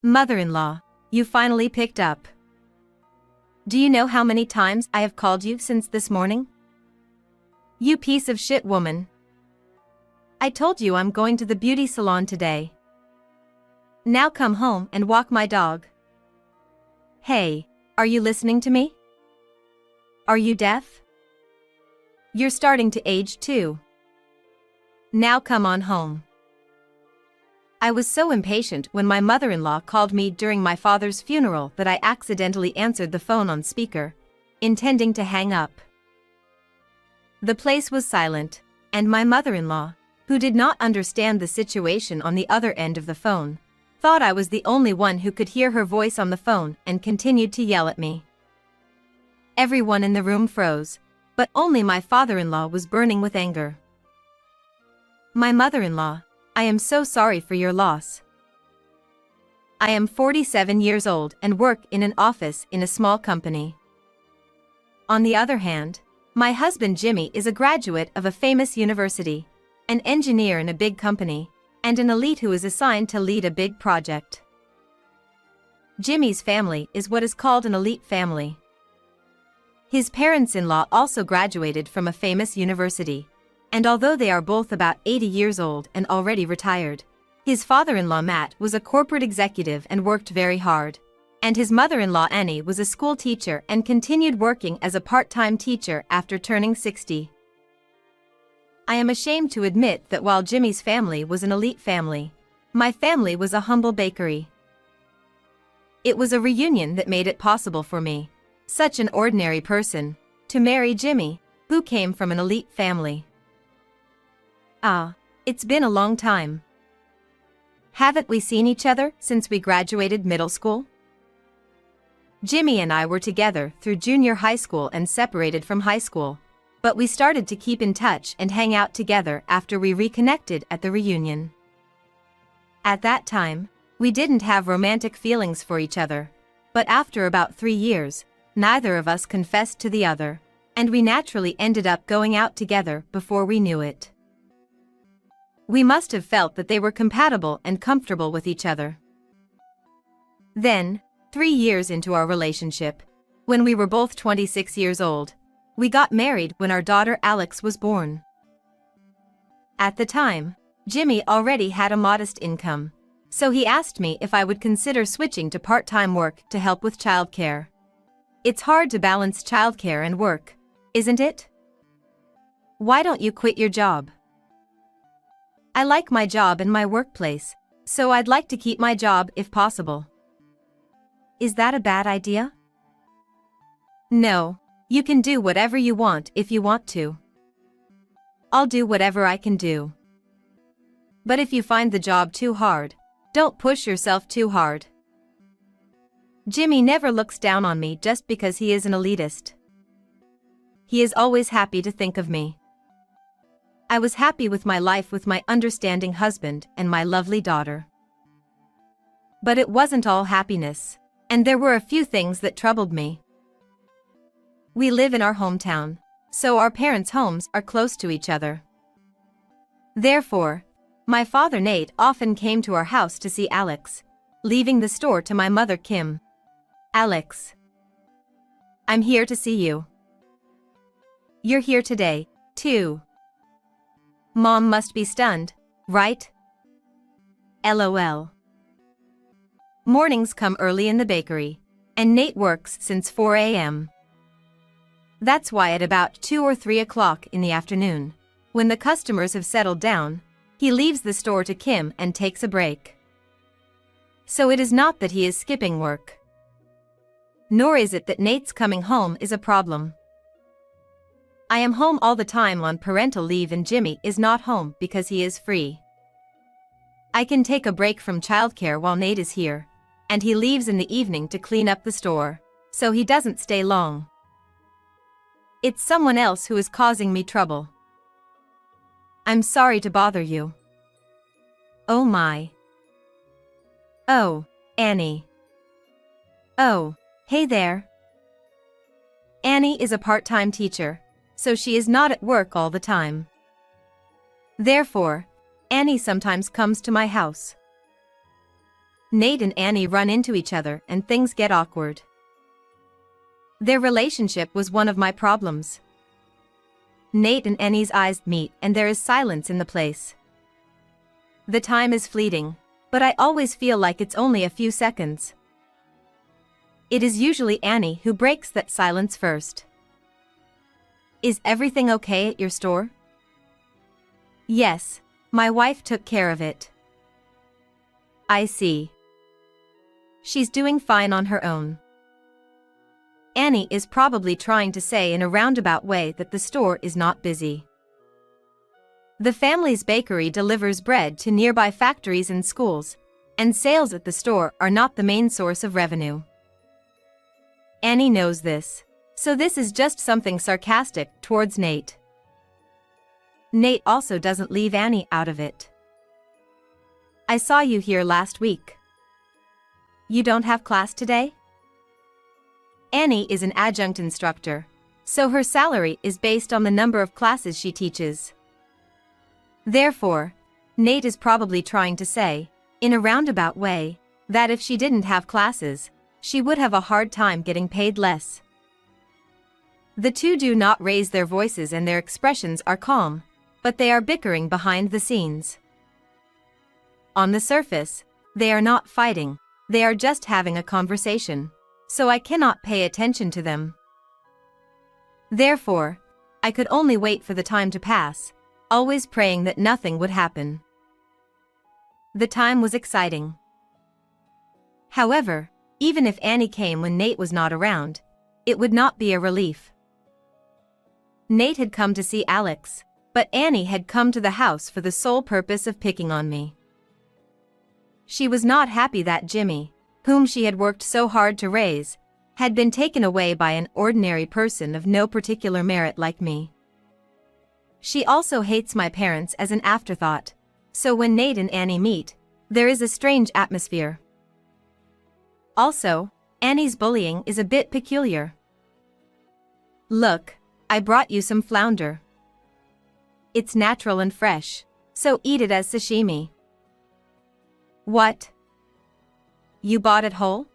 Mother-in-law, you finally picked up. Do you know how many times I have called you since this morning? You piece of shit woman. I told you I'm going to the beauty salon today. Now come home and walk my dog. Hey, are you listening to me? Are you deaf? You're starting to age too. Now come on home. I was so impatient when my mother-in-law called me during my father's funeral that I accidentally answered the phone on speaker, intending to hang up. The place was silent, and my mother-in-law, who did not understand the situation on the other end of the phone, thought I was the only one who could hear her voice on the phone and continued to yell at me. Everyone in the room froze, but only my father-in-law was burning with anger. My mother-in-law, I am so sorry for your loss. I am 47 years old and work in an office in a small company. On the other hand, my husband Jimmy is a graduate of a famous university, an engineer in a big company, and an elite who is assigned to lead a big project. Jimmy's family is what is called an elite family. His parents-in-law also graduated from a famous university, and although they are both about 80 years old and already retired, his father-in-law Matt was a corporate executive and worked very hard, and his mother-in-law Annie was a school teacher and continued working as a part-time teacher after turning 60. I am ashamed to admit that while Jimmy's family was an elite family, my family was a humble bakery. It was a reunion that made it possible for me, such an ordinary person, to marry Jimmy, who came from an elite family. It's been a long time. Haven't we seen each other since we graduated middle school? Jimmy and I were together through junior high school and separated from high school, but we started to keep in touch and hang out together after we reconnected at the reunion. At that time, we didn't have romantic feelings for each other, but after about 3 years, neither of us confessed to the other, and we naturally ended up going out together before we knew it. We must have felt that they were compatible and comfortable with each other. Then, 3 years into our relationship, when we were both 26 years old, we got married when our daughter Alex was born. At the time, Jimmy already had a modest income, so he asked me if I would consider switching to part-time work to help with childcare. It's hard to balance childcare and work, isn't it? Why don't you quit your job? I like my job and my workplace, so I'd like to keep my job if possible. Is that a bad idea? No, you can do whatever you want if you want to. I'll do whatever I can do. But if you find the job too hard, don't push yourself too hard. Jimmy never looks down on me just because he is an elitist. He is always happy to think of me. I was happy with my life with my understanding husband and my lovely daughter. But it wasn't all happiness, and there were a few things that troubled me. We live in our hometown, so our parents' homes are close to each other. Therefore, my father Nate often came to our house to see Alex, leaving the store to my mother Kim. Alex, I'm here to see you. You're here today, too. Mom must be stunned, right? LOL. Mornings come early in the bakery, and Nate works since 4 a.m. That's why at about 2 or 3 o'clock in the afternoon, when the customers have settled down, he leaves the store to Kim and takes a break. So it is not that he is skipping work. Nor is it that Nate's coming home is a problem. I am home all the time on parental leave and Jimmy is not home because he is free. I can take a break from childcare while Nate is here, and he leaves in the evening to clean up the store, so he doesn't stay long. It's someone else who is causing me trouble. I'm sorry to bother you. Oh my. Oh, Annie. Oh, hey there. Annie is a part-time teacher, so she is not at work all the time. Therefore, Annie sometimes comes to my house. Nate and Annie run into each other and things get awkward. Their relationship was one of my problems. Nate and Annie's eyes meet and there is silence in the place. The time is fleeting, but I always feel like it's only a few seconds. It is usually Annie who breaks that silence first. Is everything okay at your store? Yes, my wife took care of it. I see. She's doing fine on her own. Annie is probably trying to say in a roundabout way that the store is not busy. The family's bakery delivers bread to nearby factories and schools, and sales at the store are not the main source of revenue. Annie knows this, so this is just something sarcastic towards Nate. Nate also doesn't leave Annie out of it. I saw you here last week. You don't have class today? Annie is an adjunct instructor, so her salary is based on the number of classes she teaches. Therefore, Nate is probably trying to say, in a roundabout way, that if she didn't have classes, she would have a hard time getting paid less. The two do not raise their voices and their expressions are calm, but they are bickering behind the scenes. On the surface, they are not fighting, they are just having a conversation, so I cannot pay attention to them. Therefore, I could only wait for the time to pass, always praying that nothing would happen. The time was exciting. However, even if Annie came when Nate was not around, it would not be a relief. Nate had come to see Alex, but Annie had come to the house for the sole purpose of picking on me. She was not happy that Jimmy, whom she had worked so hard to raise, had been taken away by an ordinary person of no particular merit like me. She also hates my parents as an afterthought, so when Nate and Annie meet, there is a strange atmosphere. Also, Annie's bullying is a bit peculiar. Look, I brought you some flounder. It's natural and fresh, so eat it as sashimi. What? You bought it whole?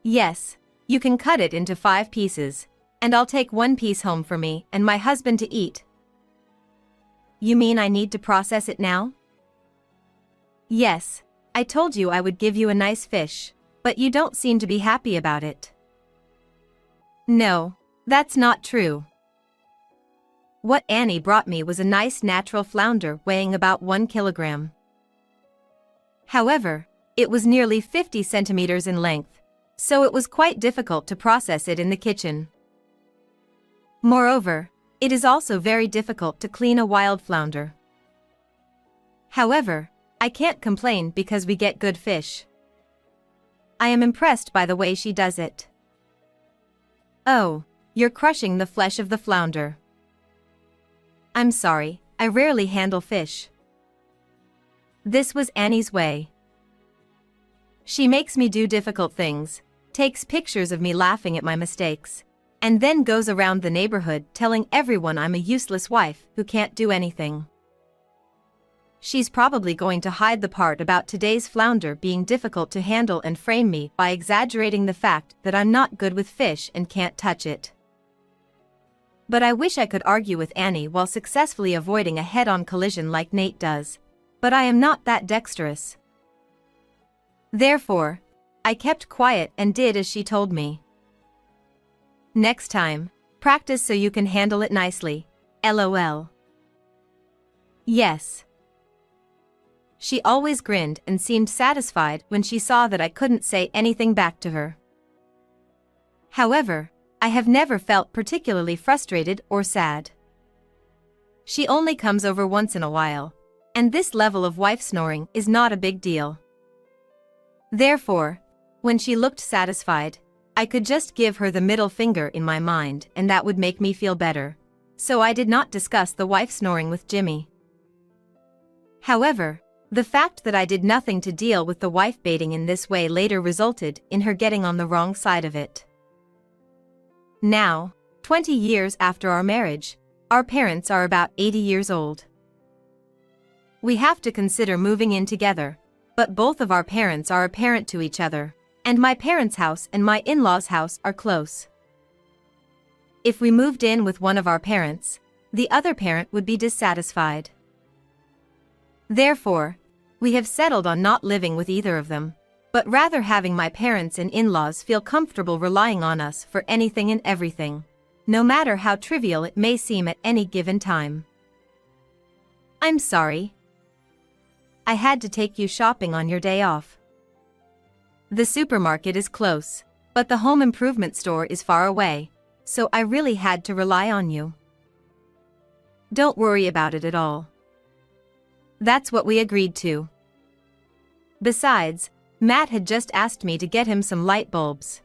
Yes, you can cut it into 5 pieces, and I'll take 1 piece home for me and my husband to eat. You mean I need to process it now? Yes, I told you I would give you a nice fish, but you don't seem to be happy about it. No, that's not true. What Annie brought me was a nice natural flounder weighing about 1 kilogram. However, it was nearly 50 centimeters in length, so it was quite difficult to process it in the kitchen. Moreover, it is also very difficult to clean a wild flounder. However, I can't complain because we get good fish. I am impressed by the way she does it. Oh, you're crushing the flesh of the flounder. I'm sorry, I rarely handle fish. This was Annie's way. She makes me do difficult things, takes pictures of me laughing at my mistakes, and then goes around the neighborhood telling everyone I'm a useless wife who can't do anything. She's probably going to hide the part about today's flounder being difficult to handle and frame me by exaggerating the fact that I'm not good with fish and can't touch it. But I wish I could argue with Annie while successfully avoiding a head-on collision like Nate does, but I am not that dexterous. Therefore, I kept quiet and did as she told me. Next time, practice so you can handle it nicely, LOL. Yes. She always grinned and seemed satisfied when she saw that I couldn't say anything back to her. However, I have never felt particularly frustrated or sad. She only comes over once in a while, and this level of wife snoring is not a big deal. Therefore, when she looked satisfied, I could just give her the middle finger in my mind and that would make me feel better, so I did not discuss the wife snoring with Jimmy. However, the fact that I did nothing to deal with the wife baiting in this way later resulted in her getting on the wrong side of it. Now, 20 years after our marriage, our parents are about 80 years old. We have to consider moving in together, but both of our parents are apparent to each other, and my parents' house and my in-laws' house are close. If we moved in with one of our parents, the other parent would be dissatisfied. Therefore, we have settled on not living with either of them, but rather having my parents and in-laws feel comfortable relying on us for anything and everything, no matter how trivial it may seem at any given time. I'm sorry. I had to take you shopping on your day off. The supermarket is close, but the home improvement store is far away, so I really had to rely on you. Don't worry about it at all. That's what we agreed to. Besides, Matt had just asked me to get him some light bulbs.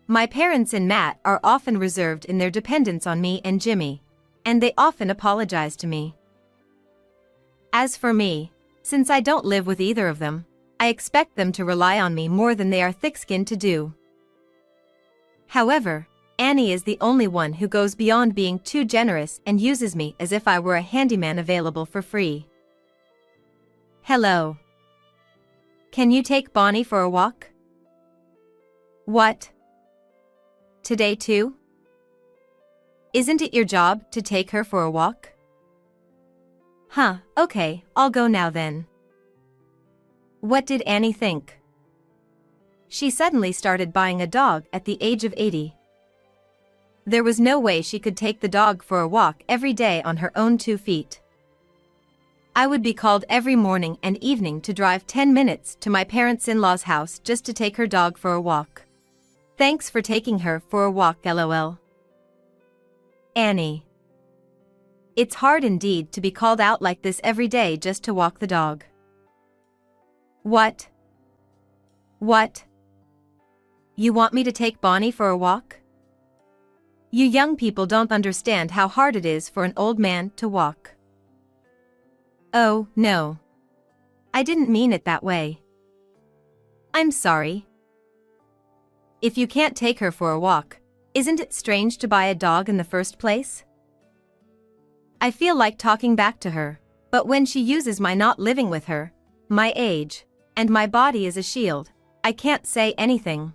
My parents and Matt are often reserved in their dependence on me and Jimmy, and they often apologize to me. As for me, since I don't live with either of them, I expect them to rely on me more than they are thick-skinned to do. However, Annie is the only one who goes beyond being too generous and uses me as if I were a handyman available for free. Hello. Can you take Bonnie for a walk? What? Today too? Isn't it your job to take her for a walk? Huh, okay, I'll go now then. What did Annie think? She suddenly started buying a dog at the age of 80. There was no way she could take the dog for a walk every day on her own 2 feet. I would be called every morning and evening to drive 10 minutes to my parents-in-law's house just to take her dog for a walk. Thanks for taking her for a walk, lol. Annie. It's hard indeed to be called out like this every day just to walk the dog. What? What? You want me to take Bonnie for a walk? You young people don't understand how hard it is for an old man to walk. Oh, no. I didn't mean it that way. I'm sorry. If you can't take her for a walk, isn't it strange to buy a dog in the first place? I feel like talking back to her, but when she uses my not living with her, my age, and my body as a shield, I can't say anything.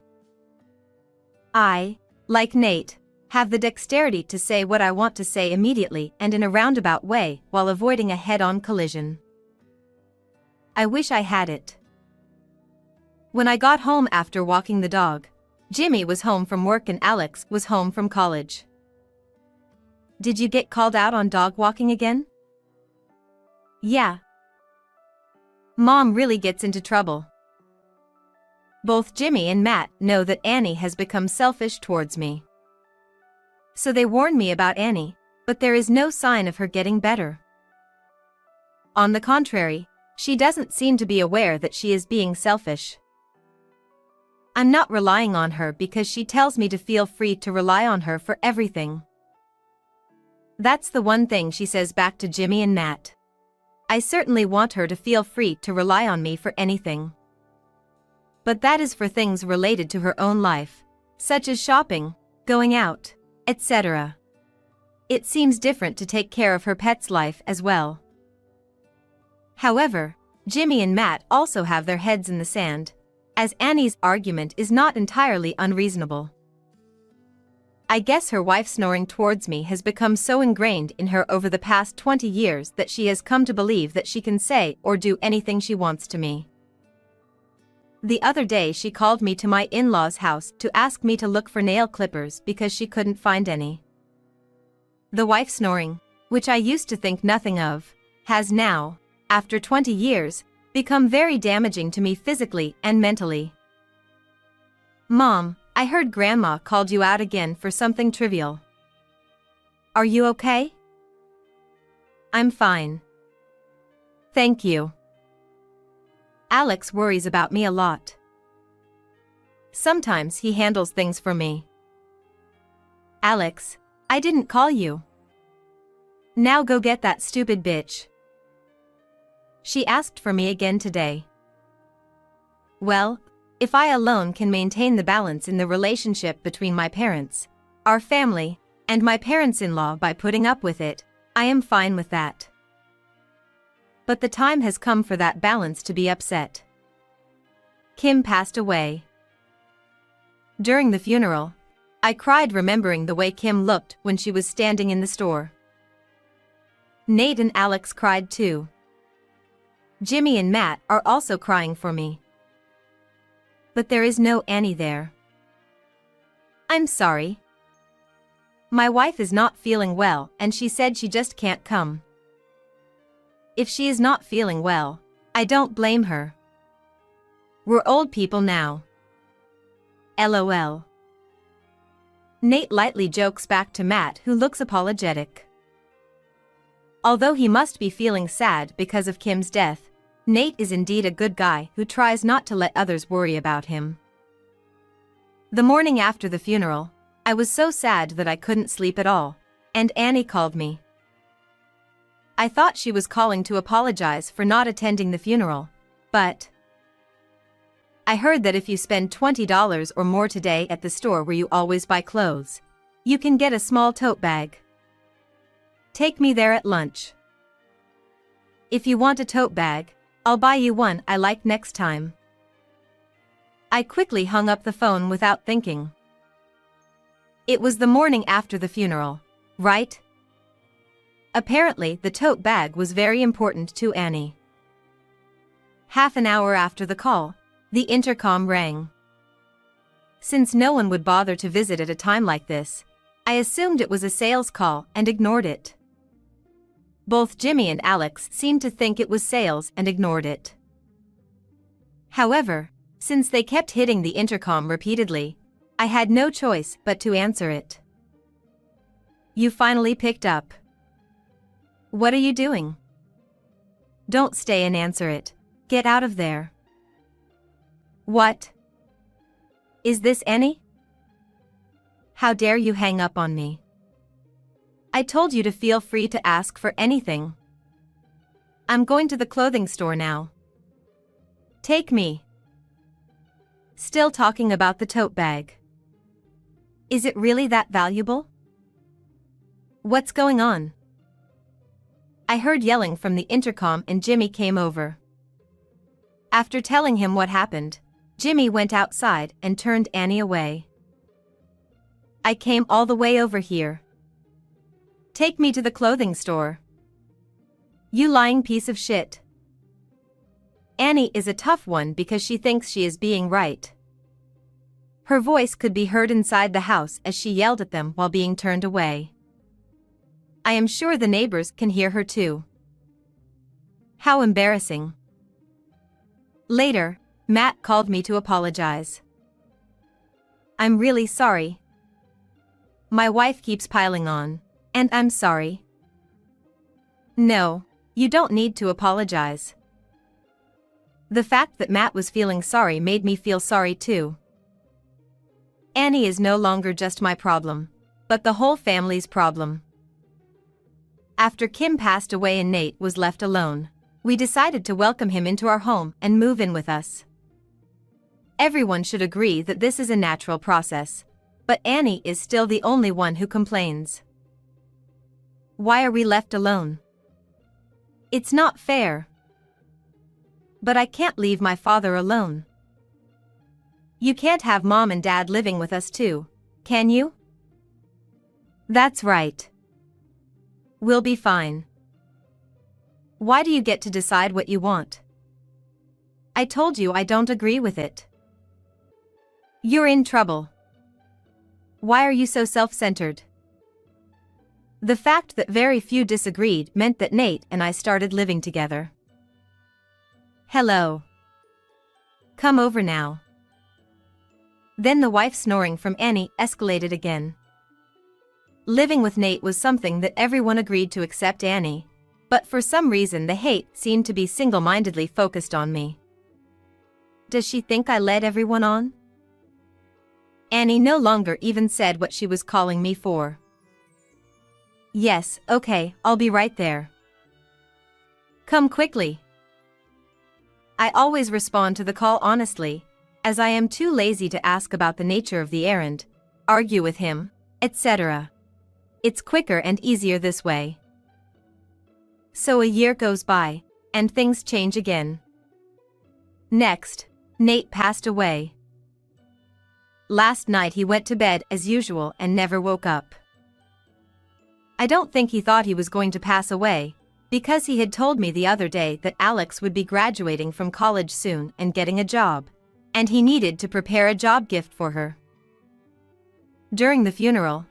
I, like Nate, have the dexterity to say what I want to say immediately and in a roundabout way while avoiding a head-on collision. I wish I had it. When I got home after walking the dog, Jimmy was home from work and Alex was home from college. Did you get called out on dog walking again? Yeah. Mom really gets into trouble. Both Jimmy and Matt know that Annie has become selfish towards me. So they warn me about Annie, but there is no sign of her getting better. On the contrary, she doesn't seem to be aware that she is being selfish. I'm not relying on her because she tells me to feel free to rely on her for everything. That's the one thing she says back to Jimmy and Matt. I certainly want her to feel free to rely on me for anything. But that is for things related to her own life, such as shopping, going out, etc. It seems different to take care of her pet's life as well. However, Jimmy and Matt also have their heads in the sand, as Annie's argument is not entirely unreasonable. I guess her wife snoring towards me has become so ingrained in her over the past 20 years that she has come to believe that she can say or do anything she wants to me. The other day she called me to my in-laws' house to ask me to look for nail clippers because she couldn't find any. The wife snoring, which I used to think nothing of, has now, after 20 years, become very damaging to me physically and mentally. Mom, I heard Grandma called you out again for something trivial. Are you okay? I'm fine. Thank you. Alex worries about me a lot. Sometimes he handles things for me. Alex, I didn't call you. Now go get that stupid bitch. She asked for me again today. Well, if I alone can maintain the balance in the relationship between my parents, our family, and my parents-in-law by putting up with it, I am fine with that. But the time has come for that balance to be upset. Kim passed away. During the funeral, I cried remembering the way Kim looked when she was standing in the store. Nate and Alex cried too. Jimmy and Matt are also crying for me. But there is no Annie there. I'm sorry. My wife is not feeling well and she said she just can't come. If she is not feeling well, I don't blame her. We're old people now. LOL. Nate lightly jokes back to Matt, who looks apologetic. Although he must be feeling sad because of Kim's death, Nate is indeed a good guy who tries not to let others worry about him. The morning after the funeral, I was so sad that I couldn't sleep at all, and Annie called me. I thought she was calling to apologize for not attending the funeral, but I heard that if you spend $20 or more today at the store where you always buy clothes, you can get a small tote bag. Take me there at lunch. If you want a tote bag, I'll buy you one I like next time. I quickly hung up the phone without thinking. It was the morning after the funeral, right? Apparently, the tote bag was very important to Annie. Half an hour after the call, the intercom rang. Since no one would bother to visit at a time like this, I assumed it was a sales call and ignored it. Both Jimmy and Alex seemed to think it was sales and ignored it. However, since they kept hitting the intercom repeatedly, I had no choice but to answer it. You finally picked up. What are you doing? Don't stay and answer it. Get out of there. What? Is this Annie? How dare you hang up on me? I told you to feel free to ask for anything. I'm going to the clothing store now. Take me. Still talking about the tote bag. Is it really that valuable? What's going on? I heard yelling from the intercom and Jimmy came over. After telling him what happened, Jimmy went outside and turned Annie away. I came all the way over here. Take me to the clothing store. You lying piece of shit. Annie is a tough one because she thinks she is being right. Her voice could be heard inside the house as she yelled at them while being turned away. I am sure the neighbors can hear her too. How embarrassing. Later, Matt called me to apologize. I'm really sorry. My wife keeps piling on, and I'm sorry. No, you don't need to apologize. The fact that Matt was feeling sorry made me feel sorry too. Annie is no longer just my problem, but the whole family's problem. After Kim passed away and Nate was left alone, we decided to welcome him into our home and move in with us. Everyone should agree that this is a natural process, but Annie is still the only one who complains. Why are we left alone? It's not fair. But I can't leave my father alone. You can't have mom and dad living with us too, can you? That's right. We'll be fine. Why do you get to decide what you want? I told you I don't agree with it. You're in trouble. Why are you so self-centered? The fact that very few disagreed meant that Nate and I started living together. Hello. Come over now. Then the wife snoring from Annie escalated again. Living with Nate was something that everyone agreed to accept Annie, but for some reason the hate seemed to be single-mindedly focused on me. Does she think I led everyone on? Annie no longer even said what she was calling me for. Yes, okay, I'll be right there. Come quickly. I always respond to the call honestly, as I am too lazy to ask about the nature of the errand, argue with him, etc. It's quicker and easier this way. So a year goes by, and things change again. Next, Nate passed away. Last night he went to bed as usual and never woke up. I don't think he thought he was going to pass away, because he had told me the other day that Alex would be graduating from college soon and getting a job, and he needed to prepare a job gift for her. During the funeral,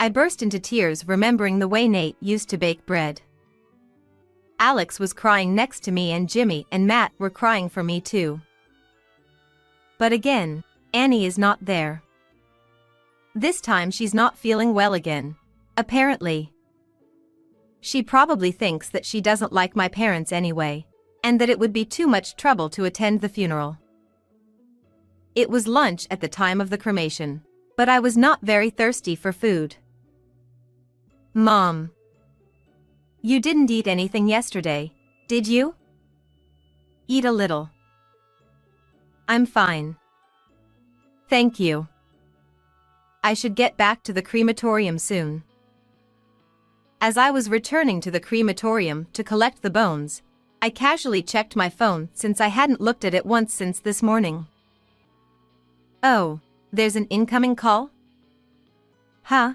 I burst into tears remembering the way Nate used to bake bread. Alex was crying next to me and Jimmy and Matt were crying for me too. But again, Annie is not there. This time she's not feeling well again, apparently. She probably thinks that she doesn't like my parents anyway, and that it would be too much trouble to attend the funeral. It was lunch at the time of the cremation, but I was not very thirsty for food. Mom. You didn't eat anything yesterday, did you? Eat a little. I'm fine. Thank you. I should get back to the crematorium soon. As I was returning to the crematorium to collect the bones, I casually checked my phone since I hadn't looked at it once since this morning. Oh, there's an incoming call? Huh?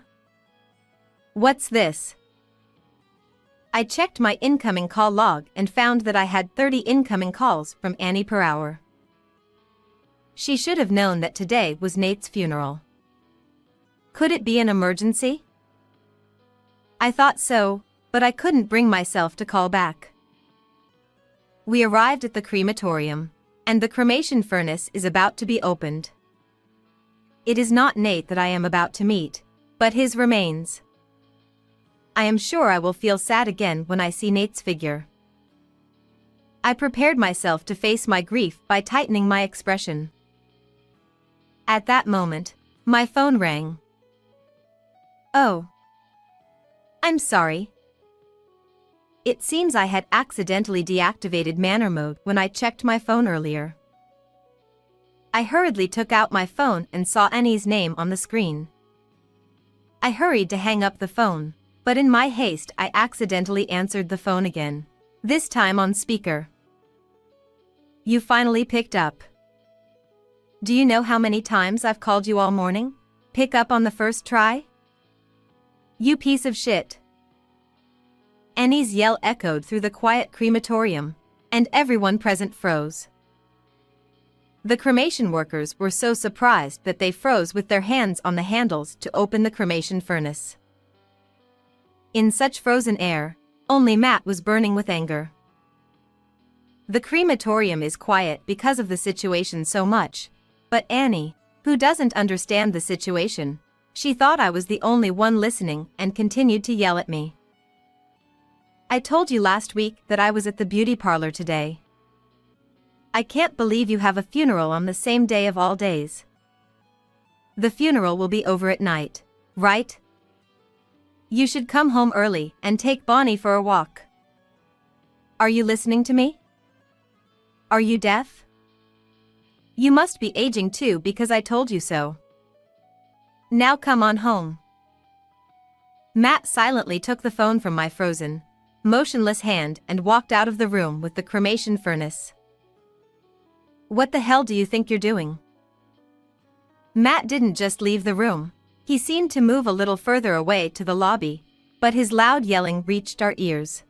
What's this? I checked my incoming call log and found that I had 30 incoming calls from Annie per hour. She should have known that today was Nate's funeral. Could it be an emergency? I thought so, but I couldn't bring myself to call back. We arrived at the crematorium, and the cremation furnace is about to be opened. It is not Nate that I am about to meet, but his remains. I am sure I will feel sad again when I see Nate's figure. I prepared myself to face my grief by tightening my expression. At that moment, my phone rang. Oh. I'm sorry. It seems I had accidentally deactivated manner mode when I checked my phone earlier. I hurriedly took out my phone and saw Annie's name on the screen. I hurried to hang up the phone, but in my haste I accidentally answered the phone again, this time on speaker. You finally picked up. Do you know how many times I've called you all morning? Pick up on the first try? You piece of shit. Annie's yell echoed through the quiet crematorium, and everyone present froze. The cremation workers were so surprised that they froze with their hands on the handles to open the cremation furnace. In such frozen air, only Matt was burning with anger. The crematorium is quiet because of the situation so much, but Annie, who doesn't understand the situation, she thought I was the only one listening and continued to yell at me. I told you last week that I was at the beauty parlor today. I can't believe you have a funeral on the same day of all days. The funeral will be over at night, right? You should come home early and take Bonnie for a walk. Are you listening to me? Are you deaf? You must be aging too because I told you so. Now come on home. Matt silently took the phone from my frozen, motionless hand and walked out of the room with the cremation furnace. What the hell do you think you're doing? Matt didn't just leave the room. He seemed to move a little further away to the lobby, but his loud yelling reached our ears.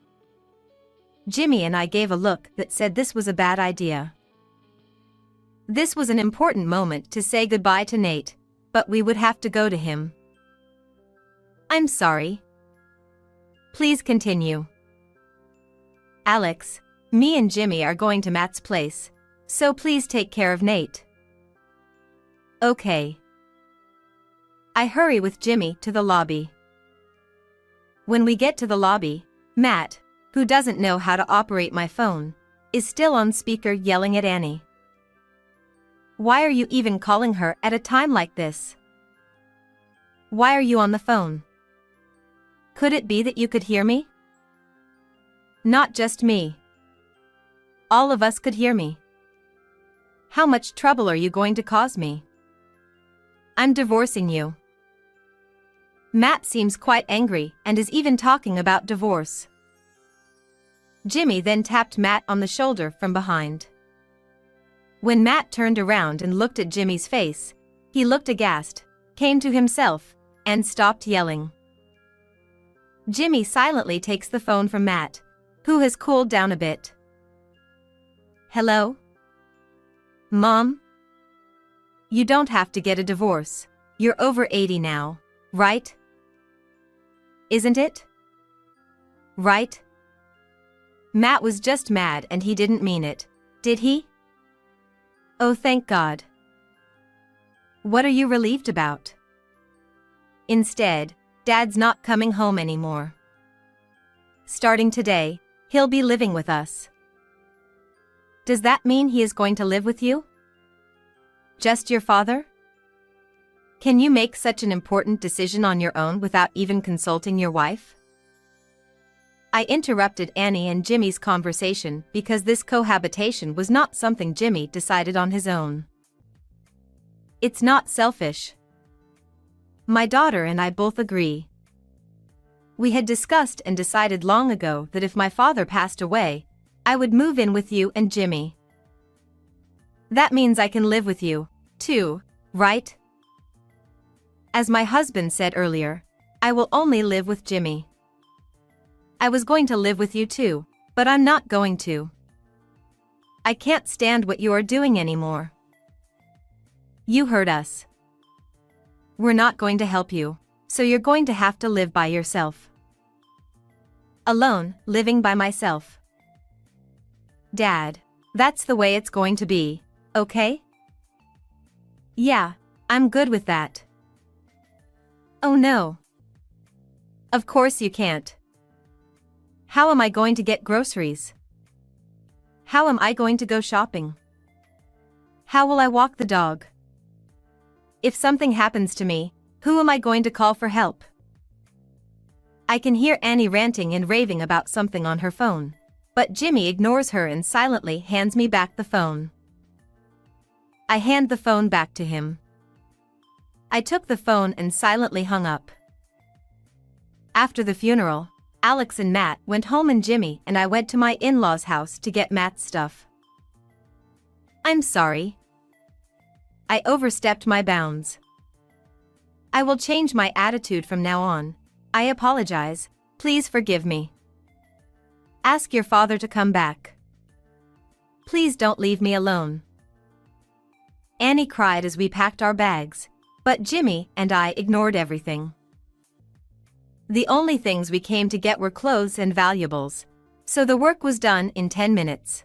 Jimmy and I gave a look that said this was a bad idea. This was an important moment to say goodbye to Nate, but we would have to go to him. I'm sorry. Please continue. Alex, me and Jimmy are going to Matt's place, so please take care of Nate. Okay. I hurry with Jimmy to the lobby. When we get to the lobby, Matt, who doesn't know how to operate my phone, is still on speaker yelling at Annie. Why are you even calling her at a time like this? Why are you on the phone? Could it be that you could hear me? Not just me. All of us could hear me. How much trouble are you going to cause me? I'm divorcing you. Matt seems quite angry and is even talking about divorce. Jimmy then tapped Matt on the shoulder from behind. When Matt turned around and looked at Jimmy's face, he looked aghast, came to himself, and stopped yelling. Jimmy silently takes the phone from Matt, who has cooled down a bit. "Hello? Mom? You don't have to get a divorce. You're over 80 now, right? Isn't it? Right?" Matt was just mad and he didn't mean it, did he? Oh, thank God. What are you relieved about? Instead, Dad's not coming home anymore. Starting today, he'll be living with us. Does that mean he is going to live with you? Just your father? Can you make such an important decision on your own without even consulting your wife? I interrupted Annie and Jimmy's conversation because this cohabitation was not something Jimmy decided on his own. It's not selfish. My daughter and I both agree. We had discussed and decided long ago that if my father passed away, I would move in with you and Jimmy. That means I can live with you, too, right? As my husband said earlier, I will only live with Jimmy. I was going to live with you too, but I'm not going to. I can't stand what you are doing anymore. You hurt us. We're not going to help you, so you're going to have to live by yourself. Alone, living by myself. Dad, that's the way it's going to be, okay? Yeah, I'm good with that. Oh no. Of course you can't. How am I going to get groceries? How am I going to go shopping? How will I walk the dog? If something happens to me, who am I going to call for help? I can hear Annie ranting and raving about something on her phone, but Jimmy ignores her and silently hands me back the phone. I hand the phone back to him. I took the phone and silently hung up. After the funeral, Alex and Matt went home and Jimmy and I went to my in-laws' house to get Matt's stuff. I'm sorry. I overstepped my bounds. I will change my attitude from now on. I apologize, please forgive me. Ask your father to come back. Please don't leave me alone. Annie cried as we packed our bags, but Jimmy and I ignored everything. The only things we came to get were clothes and valuables, so the work was done in 10 minutes.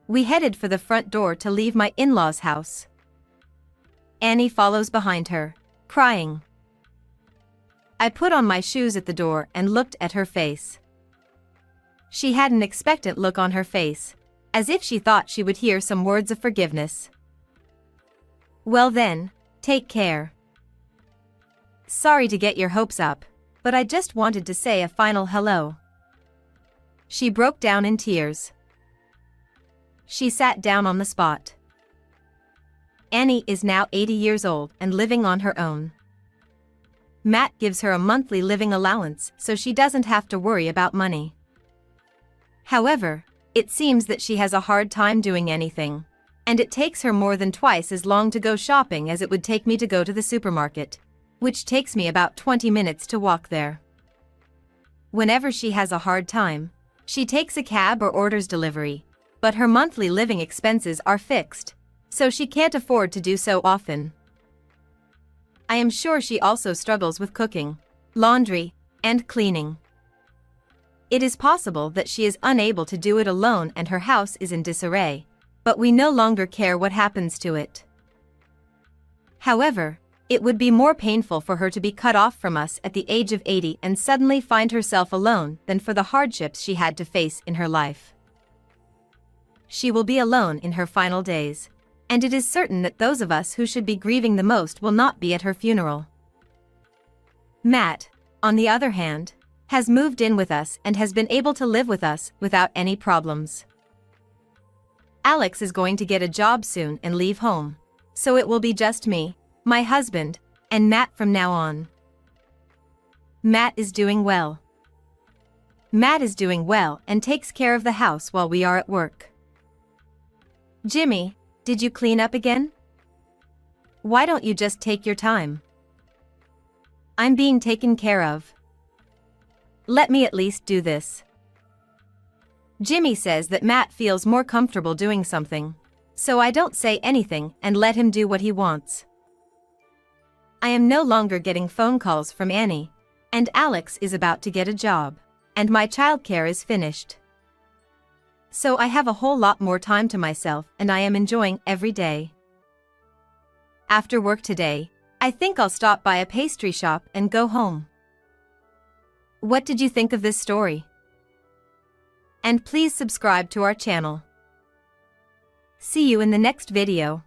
We headed for the front door to leave my in-laws' house. Annie follows behind her, crying. I put on my shoes at the door and looked at her face. She had an expectant look on her face, as if she thought she would hear some words of forgiveness. Well then, take care. Sorry to get your hopes up, but I just wanted to say a final hello. She broke down in tears. She sat down on the spot. Annie is now 80 years old and living on her own. Matt gives her a monthly living allowance so she doesn't have to worry about money. However, it seems that she has a hard time doing anything, and it takes her more than twice as long to go shopping as it would take me to go to the supermarket, which takes me about 20 minutes to walk there. Whenever she has a hard time, she takes a cab or orders delivery, but her monthly living expenses are fixed, so she can't afford to do so often. I am sure she also struggles with cooking, laundry, and cleaning. It is possible that she is unable to do it alone and her house is in disarray, but we no longer care what happens to it. However, it would be more painful for her to be cut off from us at the age of 80 and suddenly find herself alone than for the hardships she had to face in her life. She will be alone in her final days, and it is certain that those of us who should be grieving the most will not be at her funeral. Matt, on the other hand, has moved in with us and has been able to live with us without any problems. Alex is going to get a job soon and leave home, so it will be just me, my husband, and Matt from now on. Matt is doing well. Matt is doing well and takes care of the house while we are at work. Jimmy, did you clean up again? Why don't you just take your time? I'm being taken care of. Let me at least do this. Jimmy says that Matt feels more comfortable doing something, so I don't say anything and let him do what he wants. I am no longer getting phone calls from Annie, and Alex is about to get a job, and my childcare is finished. So I have a whole lot more time to myself and I am enjoying every day. After work today, I think I'll stop by a pastry shop and go home. What did you think of this story? And please subscribe to our channel. See you in the next video.